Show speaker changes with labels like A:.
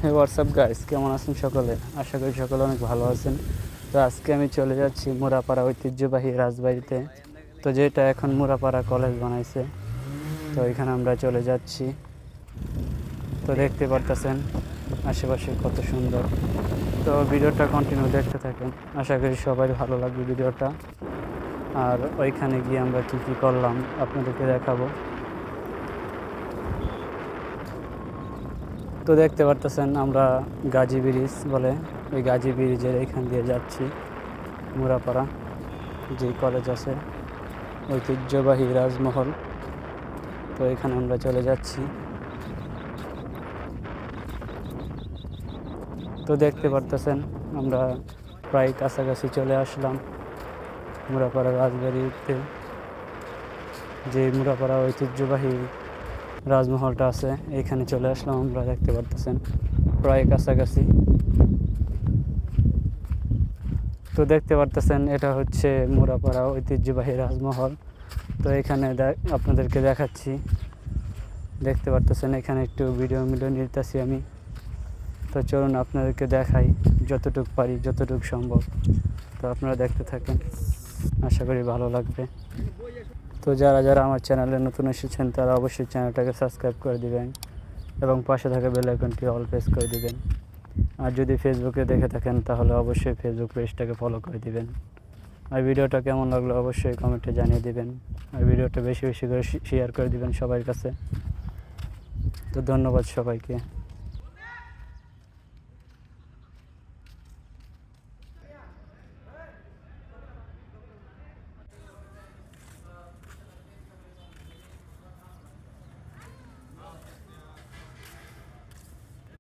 A: হে WhatsApp guys, কেমন আছেন সকলে? আশা করি সকলে অনেক ভালো আছেন। তো আজকে আমি চলে যাচ্ছি মুরাপাড়া ঐতিহ্যবাহী রাজবাড়িতে। তো যেটা এখন মুরাপাড়া কলেজ বানাইছে, তো এখানে আমরা চলে যাচ্ছি। তো দেখতে পারতেছেন আশেপাশে কত সুন্দর। তো ভিডিওটা কন্টিনিউ দেখতে থাকেন, আশা করি সবাই ভালো লাগবে ভিডিওটা। আর ওইখানে গিয়ে আমরা কি কি করলাম আপনাদেরকে দেখাবো। তো দেখতে পারতেছেন আমরা গাজী ব্রিজ বলে, ওই গাজী ব্রিজের এখান দিয়ে যাচ্ছি মুরাপাড়া যে কলেজ আছে, ঐতিহ্যবাহী রাজমহল। তো এখানে আমরা চলে যাচ্ছি। তো দেখতে পারতেছেন আমরা প্রায় কাছাকাছি চলে আসলাম মুরাপাড়া রাজবাড়িতে। যে মুরাপাড়া ঐতিহ্যবাহী রাজমহলটা আছে এইখানে চলে আসলাম আমরা, দেখতে পারতেছেন প্রায় কাছাকাছি। তো দেখতে পারতেছেন এটা হচ্ছে মুরাপাড়া ঐতিহ্যবাহী রাজমহল। তো এখানে আপনাদেরকে দেখাচ্ছি, দেখতে পারতেছেন এখানে একটু ভিডিও নিতেছি আমি। তো চলুন আপনাদেরকে দেখাই যতটুকু পারি, যতটুকু সম্ভব। তো আপনারা দেখতে থাকেন, আশা করি ভালো লাগবে। তো যারা যারা আমার চ্যানেলে নতুন এসেছেন তারা অবশ্যই চ্যানেলটাকে সাবস্ক্রাইব করে দিবেন এবং পাশে থাকা বেল আইকনটি অল প্রেস করে দিবেন। আর যদি ফেসবুকে দেখে থাকেন তাহলে অবশ্যই ফেসবুক পেজটাকে ফলো করে দিবেন। আর ভিডিওটা কেমন লাগলো অবশ্যই কমেন্টে জানিয়ে দিবেন। আর ভিডিওটা বেশি বেশি করে শেয়ার করে দিবেন সবার কাছে। তো ধন্যবাদ সবাইকে।